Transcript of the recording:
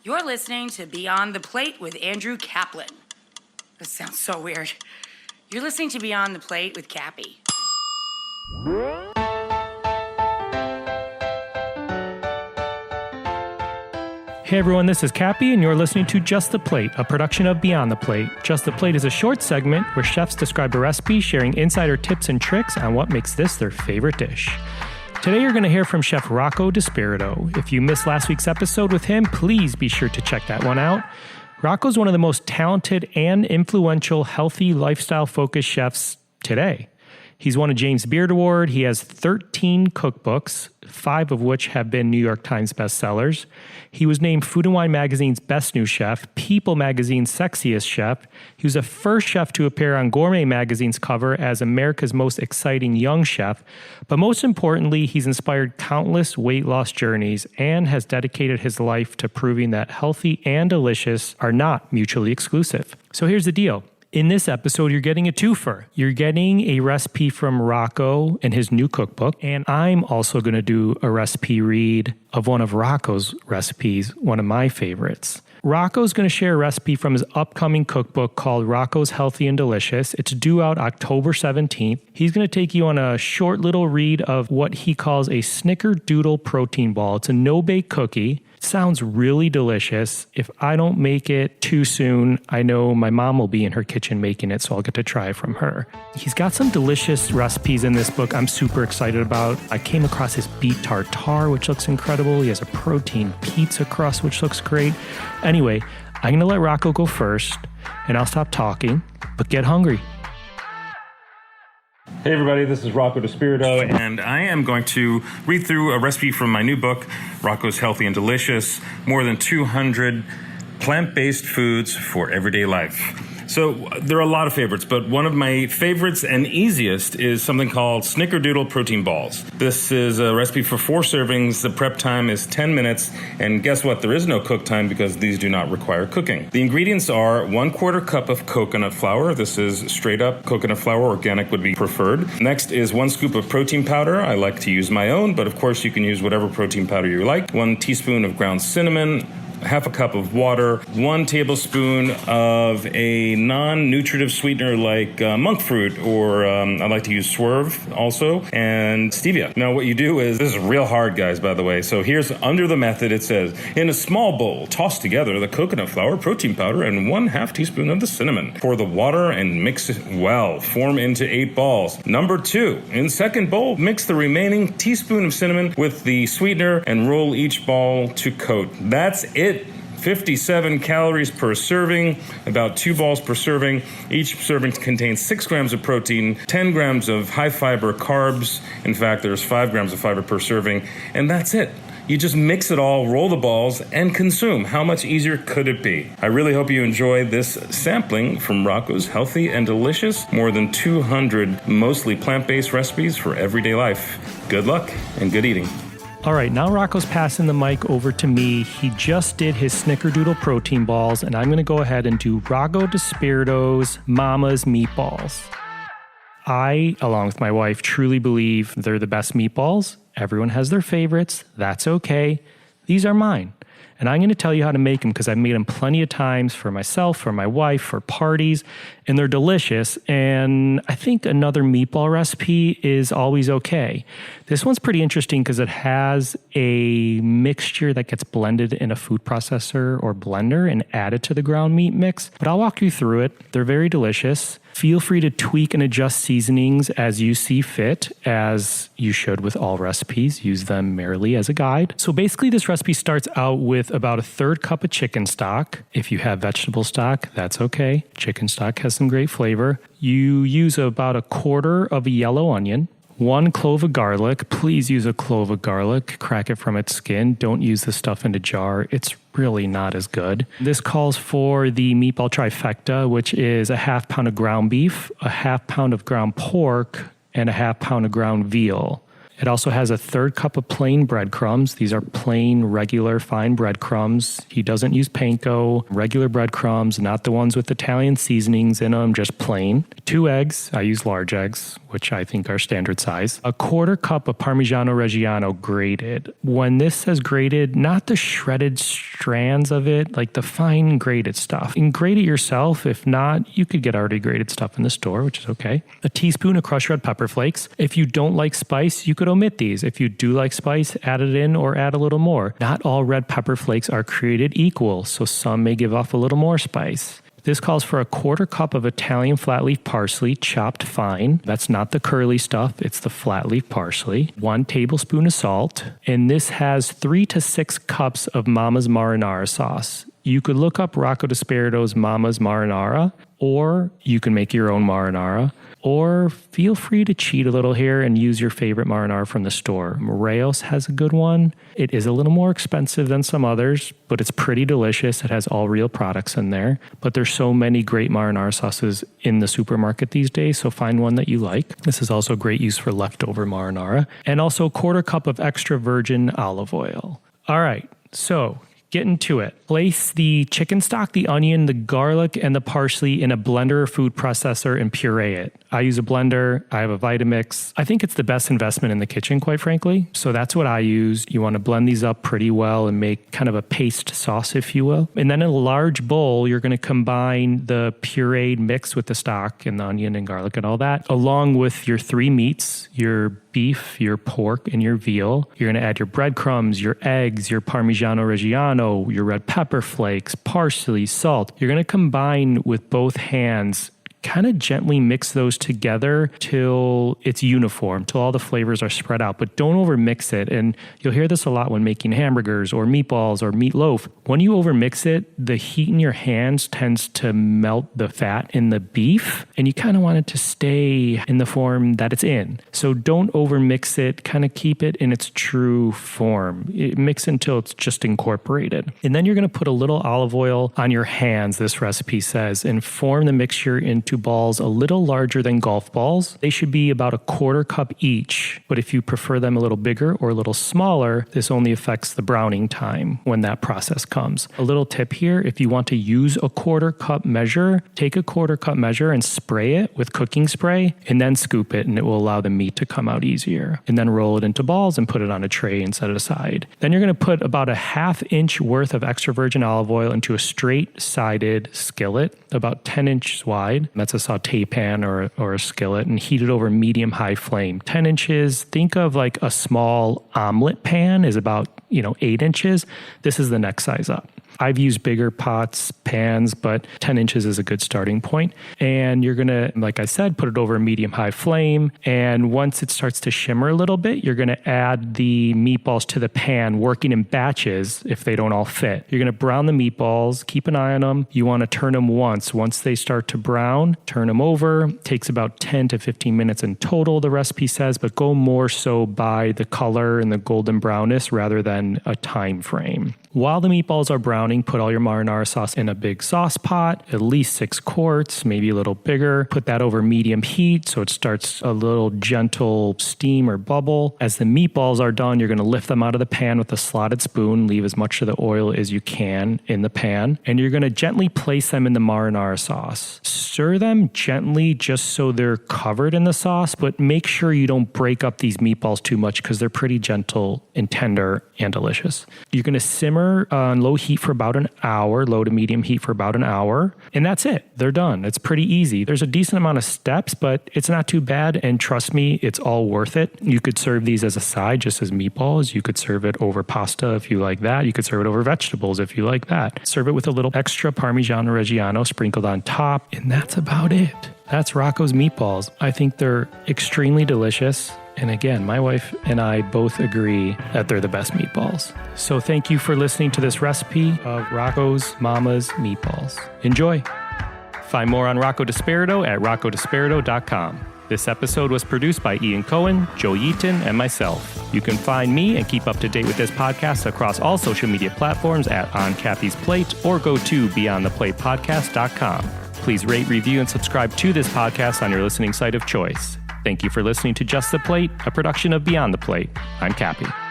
You're listening to Beyond the Plate with Andrew Kaplan. This sounds so weird. You're listening to Beyond the Plate with Kappy. Hey everyone, this is Kappy, and you're listening to Just the Plate, a production of Beyond the Plate. Just the Plate is a short segment where chefs describe a recipe, sharing insider tips and tricks on what makes this their favorite dish. Today you're going to hear from Chef Rocco DiSpirito. If you missed last week's episode with him, please be sure to check that one out. Rocco's one of the most talented and influential healthy lifestyle-focused chefs today. He's won a James Beard Award. He has 13 cookbooks, 5 of which have been New York Times bestsellers. He was named Food & Wine Magazine's Best New Chef, People Magazine's Sexiest Chef. He was the first chef to appear on Gourmet Magazine's cover as America's Most Exciting Young Chef. But most importantly, he's inspired countless weight loss journeys and has dedicated his life to proving that healthy and delicious are not mutually exclusive. So here's the deal. In this episode, you're getting a twofer. You're getting a recipe from Rocco in his new cookbook, and I'm also going to do a recipe read of one of Rocco's recipes, one of my favorites. Rocco's going to share a recipe from his upcoming cookbook called Rocco's Healthy and Delicious. It's due out October 17th. He's going to take you on a short little read of what he calls a Snickerdoodle Protein Ball. It's a no-bake cookie. Sounds really delicious. If I don't make it too soon, I know my mom will be in her kitchen making it, so I'll get to try it from her. He's got some delicious recipes in this book I'm super excited about. I came across his beet tartare, which looks incredible. He has a protein pizza crust, which looks great. Anyway, I'm going to let Rocco go first, and I'll stop talking, but get hungry. Hey everybody, this is Rocco DiSpirito, and I am going to read through a recipe from my new book, Rocco's Healthy and Delicious, more than 200 plant-based foods for everyday life. So there are a lot of favorites, but one of my favorites and easiest is something called Snickerdoodle Protein Balls. This is a recipe for 4 servings. The prep time is 10 minutes, and guess what? There is no cook time because these do not require cooking. The ingredients are 1/4 cup of coconut flour. This is straight up coconut flour. Organic would be preferred. Next is 1 scoop of protein powder. I like to use my own, but of course you can use whatever protein powder you like. 1 teaspoon of ground cinnamon, 1/2 cup of water, 1 tablespoon of a non-nutritive sweetener like monk fruit, or I like to use swerve also, and stevia. Now what you do is, this is real hard guys by the way, so here's under the method. It says, in a small bowl, toss together the coconut flour, protein powder, and 1/2 teaspoon of the cinnamon. Pour the water and mix it well. Form into 8 balls. Number 2, in second bowl, mix the remaining teaspoon of cinnamon with the sweetener and roll each ball to coat. That's it. 57 calories per serving, about 2 balls per serving. Each serving contains 6 grams of protein, 10 grams of high fiber carbs. In fact, there's 5 grams of fiber per serving, and that's it. You just mix it all, roll the balls, and consume. How much easier could it be? I really hope you enjoy this sampling from Rocco's Healthy and Delicious. More than 200 mostly plant-based recipes for everyday life. Good luck and good eating. All right, now Rocco's passing the mic over to me. He just did his Snickerdoodle Protein Balls, and I'm going to go ahead and do Rocco DiSpirito's Mama's Meatballs. I, along with my wife, truly believe they're the best meatballs. Everyone has their favorites. That's okay. These are mine. And I'm going to tell you how to make them because I've made them plenty of times for myself, for my wife, for parties, and they're delicious. And I think another meatball recipe is always okay. This one's pretty interesting because it has a mixture that gets blended in a food processor or blender and added to the ground meat mix. But I'll walk you through it. They're very delicious. Feel free to tweak and adjust seasonings as you see fit, as you should with all recipes. Use them merely as a guide. So basically this recipe starts out with about 1/3 cup of chicken stock. If you have vegetable stock, that's okay. Chicken stock has some great flavor. You use about 1/4 of a yellow onion, 1 clove of garlic. Please use a clove of garlic. Crack it from its skin. Don't use the stuff in a jar. It's really not as good. This calls for the meatball trifecta, which is 1/2 pound of ground beef, 1/2 pound of ground pork, and 1/2 pound of ground veal. It also has 1/3 cup of plain breadcrumbs. These are plain, regular, fine breadcrumbs. He doesn't use panko, regular breadcrumbs, not the ones with Italian seasonings in them, just plain. 2 eggs. I use large eggs, which I think are standard size. 1/4 cup of Parmigiano Reggiano grated. When this says grated, not the shredded strands of it, like the fine grated stuff. And grate it yourself. If not, you could get already grated stuff in the store, which is okay. A teaspoon of crushed red pepper flakes. If you don't like spice, you could omit these. If you do like spice, add it in or add a little more. Not all red pepper flakes are created equal, so some may give off a little more spice. This calls for a 1/4 cup of Italian flat leaf parsley chopped fine. That's not the curly stuff, it's the flat leaf parsley. 1 tablespoon of salt. And this has 3 to 6 cups of Mama's marinara sauce. You could look up Rocco DiSpirito's Mama's marinara, or you can make your own marinara. Or feel free to cheat a little here and use your favorite marinara from the store. Moreos has a good one. It is a little more expensive than some others, but it's pretty delicious. It has all real products in there. But there's so many great marinara sauces in the supermarket these days, so find one that you like. This is also great use for leftover marinara. And also 1/4 cup of extra virgin olive oil. All right, so get into it. Place the chicken stock, the onion, the garlic, and the parsley in a blender or food processor and puree it. I use a blender. I have a Vitamix. I think it's the best investment in the kitchen, quite frankly. So that's what I use. You want to blend these up pretty well and make kind of a paste sauce, if you will. And then in a large bowl, you're going to combine the pureed mix with the stock and the onion and garlic and all that, along with your 3 meats, your beef, your pork, and your veal. You're going to add your breadcrumbs, your eggs, your Parmigiano Reggiano, your red pepper flakes, parsley, salt. You're going to combine with both hands, kind of gently mix those together till it's uniform, till all the flavors are spread out, but don't overmix it. And you'll hear this a lot when making hamburgers or meatballs or meatloaf. When you overmix it, the heat in your hands tends to melt the fat in the beef, and you kind of want it to stay in the form that it's in. So don't overmix it, kind of keep it in its true form. Mix until it's just incorporated. And then you're going to put a little olive oil on your hands, this recipe says, and form the mixture into balls a little larger than golf balls. They should be about a 1/4 cup each, but if you prefer them a little bigger or a little smaller, this only affects the browning time when that process comes. A little tip here, if you want to use a 1/4 cup measure, take a 1/4 cup measure and spray it with cooking spray and then scoop it, and it will allow the meat to come out easier. And then roll it into balls and put it on a tray and set it aside. Then you're going to put about a 1/2 inch worth of extra virgin olive oil into a straight-sided skillet, about 10 inches wide. That's a saute pan or a skillet, and heat it over medium-high flame. 10 inches, think of like a small omelet pan is about 8 inches. This is the next size up. I've used bigger pots, pans, but 10 inches is a good starting point. And you're going to, like I said, put it over a medium-high flame. And once it starts to shimmer a little bit, you're going to add the meatballs to the pan, working in batches if they don't all fit. You're going to brown the meatballs, keep an eye on them. You want to turn them once. Once they start to brown, turn them over. It takes about 10 to 15 minutes in total, the recipe says, but go more so by the color and the golden brownness rather than a time frame. While the meatballs are browning, put all your marinara sauce in a big sauce pot, at least 6 quarts, maybe a little bigger. Put that over medium heat so it starts a little gentle steam or bubble. As the meatballs are done, you're going to lift them out of the pan with a slotted spoon, leave as much of the oil as you can in the pan, and you're going to gently place them in the marinara sauce. Stir them gently just so they're covered in the sauce, but make sure you don't break up these meatballs too much because they're pretty gentle and tender and delicious. You're going to simmer on low heat for about an hour, low to medium heat for about an hour, and that's it. They're done. It's pretty easy. There's a decent amount of steps, but it's not too bad, and trust me, it's all worth it. You could serve these as a side, just as meatballs. You could serve it over pasta if you like that. You could serve it over vegetables if you like that. Serve it with a little extra Parmigiano Reggiano sprinkled on top, and that's about it. That's Rocco's meatballs. I think they're extremely delicious. And again, my wife and I both agree that they're the best meatballs. So thank you for listening to this recipe of Rocco's Mama's Meatballs. Enjoy. Find more on Rocco DiSpirito at roccodispirito.com. This episode was produced by Ian Cohen, Joe Yeaton, and myself. You can find me and keep up to date with this podcast across all social media platforms at On Kappy's Plate or go to beyondtheplatepodcast.com. Please rate, review, and subscribe to this podcast on your listening site of choice. Thank you for listening to Just the Plate, a production of Beyond the Plate. I'm Kappy.